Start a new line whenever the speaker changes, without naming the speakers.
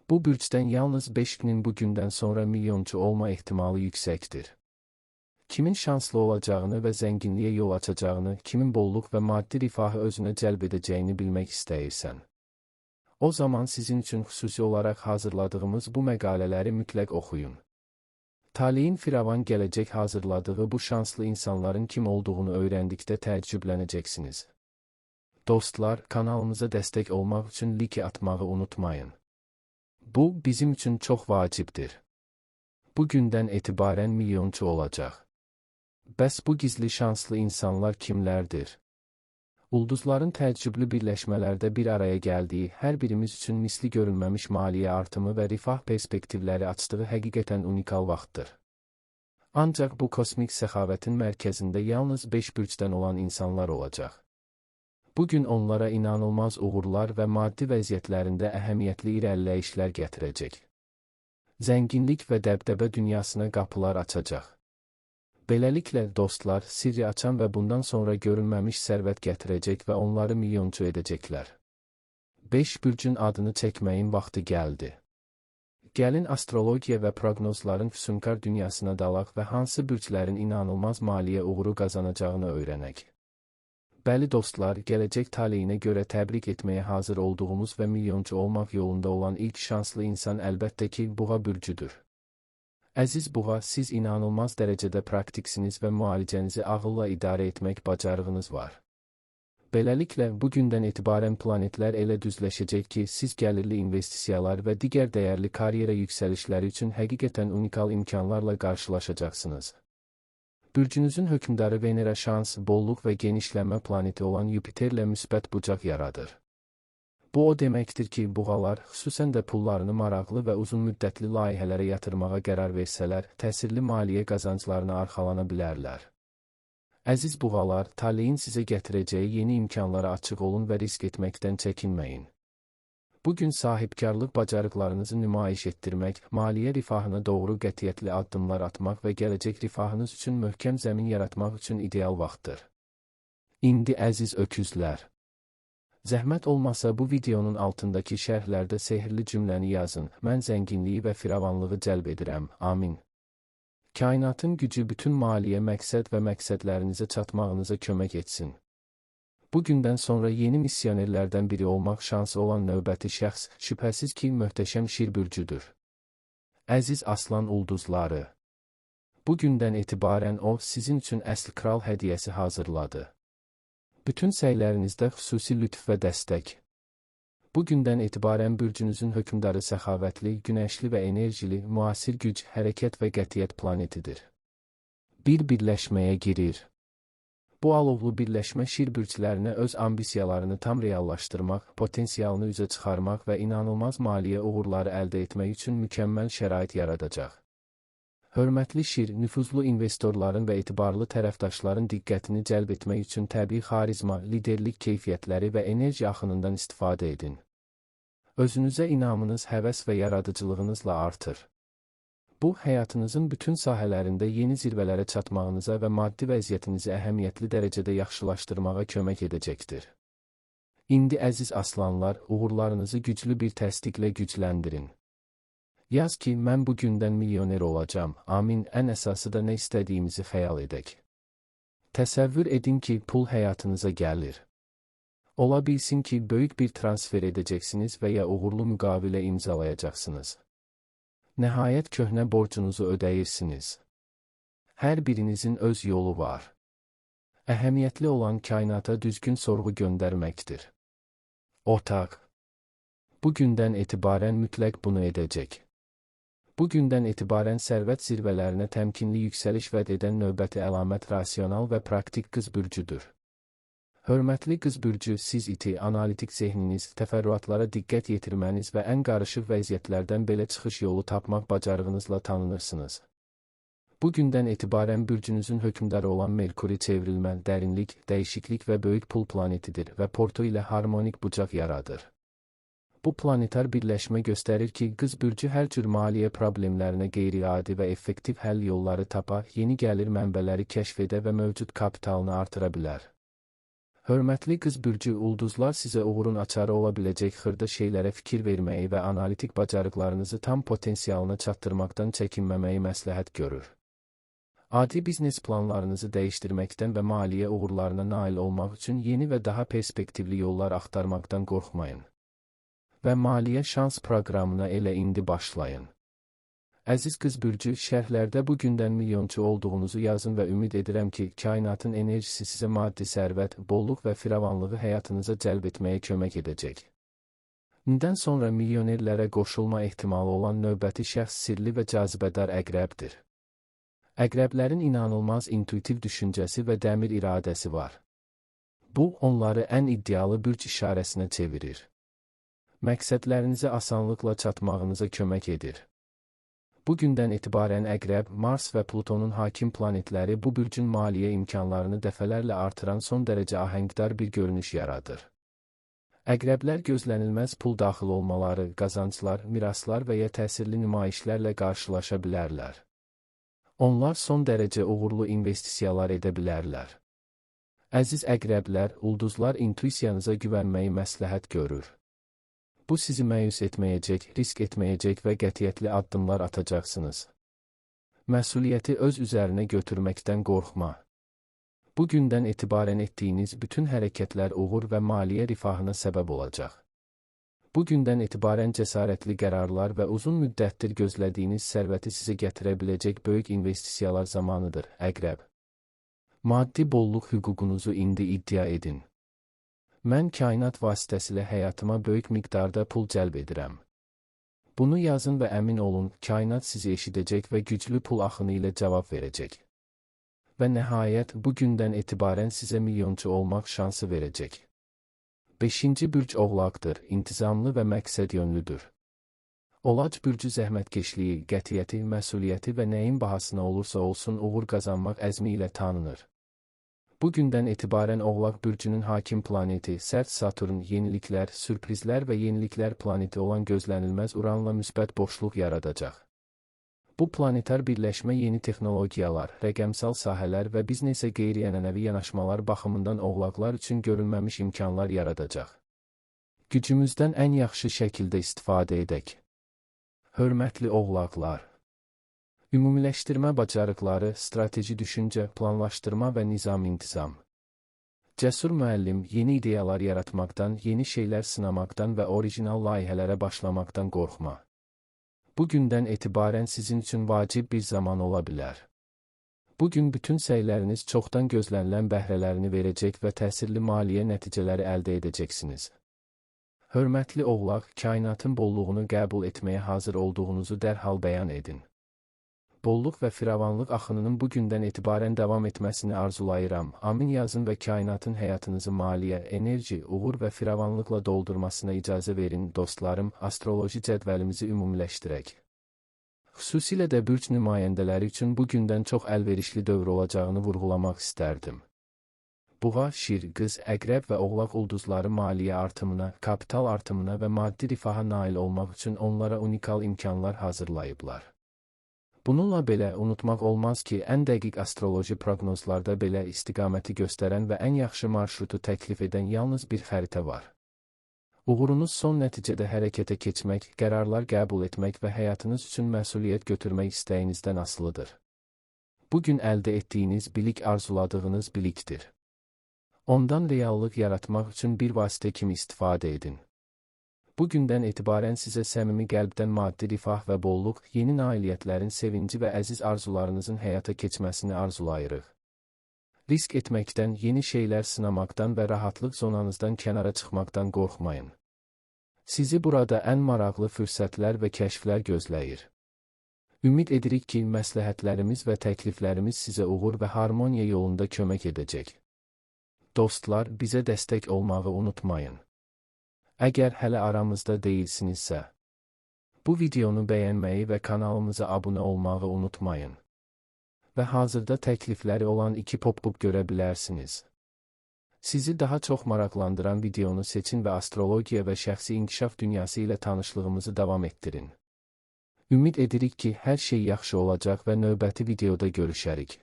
Bu bürcdən yalnız 5 günün bugündən sonra milyonçu olma ehtimalı yüksəkdir. Kimin şanslı olacağını və zənginliyə yol açacağını, kimin bolluq və maddi rifahı özünə cəlb edəcəyini bilmək istəyirsən. O zaman sizin üçün xüsusi olaraq hazırladığımız bu məqalələri mütləq oxuyun. Taleyin firavan gələcək hazırladığı bu şanslı insanların kim olduğunu öyrəndikdə təəccüblənəcəksiniz. Dostlar, kanalımıza dəstək olmaq üçün like atmağı unutmayın. Bu, bizim üçün çox vacibdir. Bugündən etibarən milyonçu olacaq. Bəs bu gizli şanslı insanlar kimlərdir? Ulduzların təəccüblü birləşmələrdə bir araya gəldiyi, hər birimiz üçün misli görülməmiş maliyyə artımı və rifah perspektivləri açdığı həqiqətən unikal vaxtdır. Ancaq bu kosmik səxavətin mərkəzində yalnız 5 bürcdən olan insanlar olacaq. Bugün onlara inanılmaz uğurlar və maddi vəziyyətlərində əhəmiyyətli irəliləyişlər gətirəcək. Zənginlik və dəbdəbə dünyasına qapılar açacaq. Beləliklə, dostlar, sirri açan və bundan sonra görünməmiş sərvət gətirəcək və onları milyonçu edəcəklər. 5 bürcün adını çəkməyin vaxtı gəldi. Gəlin astrologiya və proqnozların füsunkar dünyasına dalaq və hansı bürclərin inanılmaz maliyyə uğuru qazanacağını öyrənək. Bəli dostlar, gələcək taleyinə görə təbrik etməyə hazır olduğumuz və milyonçu olmaq yolunda olan ilk şanslı insan əlbəttə ki, Buğa bürcüdür. Əziz Buğa, siz inanılmaz dərəcədə praktiksiniz və müalicənizi ağılla idarə etmək bacarığınız var. Beləliklə, bugündən etibarən planetlər elə düzləşəcək ki, siz gəlirli investisiyalar və digər dəyərli karyera yüksəlişləri üçün həqiqətən unikal imkanlarla qarşılaşacaqsınız. Bürcünüzün hökmdarı Venera şans, bolluq və genişlənmə planeti olan Yupiterlə müsbət bucaq yaradır. Bu o deməkdir ki, buğalar, xüsusən də pullarını maraqlı və uzun müddətli layihələrə yatırmağa qərar versələr, təsirli maliyyə qazanclarına arxalana bilərlər. Əziz buğalar, taleyin sizə gətirəcəyi yeni imkanlara açıq olun və risk etməkdən çəkinməyin. Bugün sahibkarlıq bacarıqlarınızı nümayiş etdirmək, maliyyə rifahına doğru qətiyyətli addımlar atmaq və gələcək rifahınız üçün möhkəm zəmin yaratmaq üçün ideal vaxtdır. İndi əziz öküzlər, zəhmət olmasa bu videonun altındakı şərhlərdə sehirli cümləni yazın, mən zənginliyi və firavanlığı cəlb edirəm, amin. Kainatın gücü bütün maliyyə məqsəd və məqsədlərinizə çatmağınıza kömək etsin. Bugündən sonra yeni missionerlərdən biri olmaq şansı olan növbəti şəxs, şübhəsiz ki, möhtəşəm Şir bürcüdür. Əziz aslan ulduzları, bugündən etibarən o, sizin üçün əsl kral hədiyyəsi hazırladı. Bütün səylərinizdə xüsusi lütf və dəstək. Bugündən etibarən bürcünüzün hökmdarı səxavətli, günəşli və enerjili, müasir güc, hərəkət və qətiyyət planetidir. Bir birləşməyə girir. Bu alovlu birləşmə Şir bürclərinə öz ambisiyalarını tam reallaşdırmaq, potensialını üzə çıxarmaq və inanılmaz maliyyə uğurları əldə etmək üçün mükəmməl şərait yaradacaq. Hörmətli Şir, nüfuzlu investorların və etibarlı tərəfdaşların diqqətini cəlb etmək üçün təbii xarizma, liderlik keyfiyyətləri və enerji axınından istifadə edin. Özünüzə inamınız, həvəs və yaradıcılığınızla artır. Bu, həyatınızın bütün sahələrində yeni zirvələrə çatmağınıza və maddi vəziyyətinizi əhəmiyyətli dərəcədə yaxşılaşdırmağa kömək edəcəkdir. İndi əziz aslanlar, uğurlarınızı güclü bir təsdiqlə gücləndirin. Yaz ki, mən bugündən milyoner olacağım, amin, ən əsası da nə istədiyimizi xəyal edək. Təsəvvür edin ki, pul həyatınıza gəlir. Ola bilsin ki, böyük bir transfer edəcəksiniz və ya uğurlu müqavilə imzalayacaqsınız. Nəhayət köhnə borcunuzu ödəyirsiniz. Hər birinizin öz yolu var. Əhəmiyyətli olan kainata düzgün sorğu göndərməkdir. Otaq. Bugündən etibarən mütləq bunu edəcək. Bugündən etibarən sərvət zirvələrinə təmkinli yüksəliş vəd edən növbəti əlamət rasional və praktik qız bürcüdür. Hörmətli qız bürcü, siz iti, analitik zehniniz, təfərrüatlara diqqət yetirməniz və ən qarışıq vəziyyətlərdən belə çıxış yolu tapmaq bacarığınızla tanınırsınız. Bugündən etibarən bürcünüzün hökmdarı olan Merkuri çevrilmə, dərinlik, dəyişiklik və böyük pul planetidir və Porto ilə harmonik bucaq yaradır. Bu planetar birləşmə göstərir ki, qız bürcü hər cür maliyyə problemlərinə qeyri-adi və effektiv həll yolları tapa, yeni gəlir mənbələri kəşf edə və mövcud kapitalını artıra bilər. Hörmətli qız bürcü, ulduzlar sizə uğurun açarı ola biləcək xırda şeylərə fikir verməyi və analitik bacarıqlarınızı tam potensialına çatdırmaqdan çəkinməməyi məsləhət görür. Adi biznes planlarınızı dəyişdirməkdən və maliyyə uğurlarına nail olmaq üçün yeni və daha perspektivli yollar axtarmaqdan qorxmayın. Və maliyyə şans proqramına elə indi başlayın. Əziz qız bürcü, şərhlərdə bu gündən milyonçu olduğunuzu yazın və ümid edirəm ki, kainatın enerjisi sizə maddi sərvət, bolluq və firavanlığı həyatınıza cəlb etməyə kömək edəcək. Bundan sonra milyonerlərə qoşulma ehtimalı olan növbəti şəxs sirli və cazibədar əqrəbdir. Əqrəblərin inanılmaz intuitiv düşüncəsi və dəmir iradəsi var. Bu, onları ən iddialı bürc işarəsinə çevirir. Məqsədlərinizə asanlıqla çatmağınıza kömək edir. Bu gündən etibarən Əqrəb, Mars və Plutonun hakim planetləri bu bürcün maliyyə imkanlarını dəfələrlə artıran son dərəcə ahəngdar bir görünüş yaradır. Əqrəblər gözlənilməz pul daxil olmaları, qazanclar, miraslar və ya təsirli nümayişlərlə qarşılaşa bilərlər. Onlar son dərəcə uğurlu investisiyalar edə bilərlər. Əziz Əqrəblər, ulduzlar intuisiyanıza güvənməyi məsləhət görür. Bu sizi məyus etməyəcək, risk etməyəcək və qətiyyətli addımlar atacaqsınız. Məsuliyyəti öz üzərinə götürməkdən qorxma. Bu gündən etibarən etdiyiniz bütün hərəkətlər uğur və maliyyə rifahına səbəb olacaq. Bu gündən etibarən cəsarətli qərarlar və uzun müddətdir gözlədiyiniz sərvəti sizə gətirə biləcək böyük investisiyalar zamanıdır, Əqrəb. Maddi bolluq hüququnuzu indi iddia edin. Mən kainat vasitəsilə həyatıma böyük miqdarda pul cəlb edirəm. Bunu yazın və əmin olun, kainat sizi eşidəcək və güclü pul axını ilə cavab verəcək. Və nəhayət, bu gündən etibarən sizə milyonçu olmaq şansı verəcək. 5-ci bürc Oğlaqdır, intizamlı və məqsədyönlüdür. Oğlac bürcü zəhmətkeşliyi, qətiyyəti, məsuliyyəti və nəyin bahasına olursa olsun uğur qazanmaq əzmi ilə tanınır. Bu gündən etibarən Oğlaq bürcünün hakim planeti, sərt Saturn, yeniliklər, sürprizlər və yeniliklər planeti olan gözlənilməz Uranla müsbət boşluq yaradacaq. Bu planetar birləşmə yeni texnologiyalar, rəqəmsal sahələr və biznesə qeyri-ənənəvi yanaşmalar baxımından Oğlaqlar üçün görülməmiş imkanlar yaradacaq. Gücümüzdən ən yaxşı şəkildə istifadə edək. Hörmətli Oğlaqlar, ümumiləşdirmə bacarıqları, strateji düşüncə, planlaşdırma və nizam-intizam. Cəsur müəllim, yeni ideyalar yaratmaqdan, yeni şeylər sınamaqdan və orijinal layihələrə başlamaqdan qorxma. Bu gündən etibarən sizin üçün vacib bir zaman ola bilər. Bugün bütün səyləriniz çoxdan gözlənilən bəhrələrini verəcək və təsirli maliyyə nəticələri əldə edəcəksiniz. Hörmətli Oğlaq, kainatın bolluğunu qəbul etməyə hazır olduğunuzu dərhal bəyan edin. Bolluq və firavanlıq axınının bu gündən etibarən davam etməsini arzulayıram. Amin yazın və kainatın həyatınızı maliyyə, enerji, uğur və firavanlıqla doldurmasına icazə verin, dostlarım. Astroloji cədvəlimizi ümumiləşdirək. Xüsusilə də bürc nümayəndələri üçün bu gündən çox əlverişli dövr olacağını vurğulamaq istərdim. Buğa, Şir, Qız, Əqrəb və Oğlaq ulduzları maliyyə artımına, kapital artımına və maddi rifaha nail olmaq üçün onlara unikal imkanlar hazırlayıblar. Bununla belə, unutmaq olmaz ki, ən dəqiq astroloji proqnozlarda belə istiqaməti göstərən və ən yaxşı marşrutu təklif edən yalnız bir xəritə var. Uğurunuz son nəticədə hərəkətə keçmək, qərarlar qəbul etmək və həyatınız üçün məsuliyyət götürmək istəyinizdən asılıdır. Bugün əldə etdiyiniz bilik arzuladığınız bilikdir. Ondan reallıq yaratmaq üçün bir vasitə kimi istifadə edin. Bu gündən etibarən sizə səmimi qəlbdən maddi rifah və bolluq, yeni nailiyyətlərin sevinci və əziz arzularınızın həyata keçməsini arzulayırıq. Risk etməkdən, yeni şeylər sınamaqdan və rahatlıq zonanızdan kənara çıxmaqdan qorxmayın. Sizi burada ən maraqlı fürsətlər və kəşflər gözləyir. Ümid edirik ki, məsləhətlərimiz və təkliflərimiz sizə uğur və harmoniya yolunda kömək edəcək. Dostlar, bizə dəstək olmağı unutmayın. Əgər hələ aramızda deyilsinizsə, bu videonu bəyənməyi və kanalımıza abunə olmağı unutmayın. Və hazırda təklifləri olan 2 pop-up görə bilərsiniz. Sizi daha çox maraqlandıran videonu seçin və astrologiya və şəxsi inkişaf dünyası ilə tanışlığımızı davam etdirin. Ümid edirik ki, hər şey yaxşı olacaq və növbəti videoda görüşərik.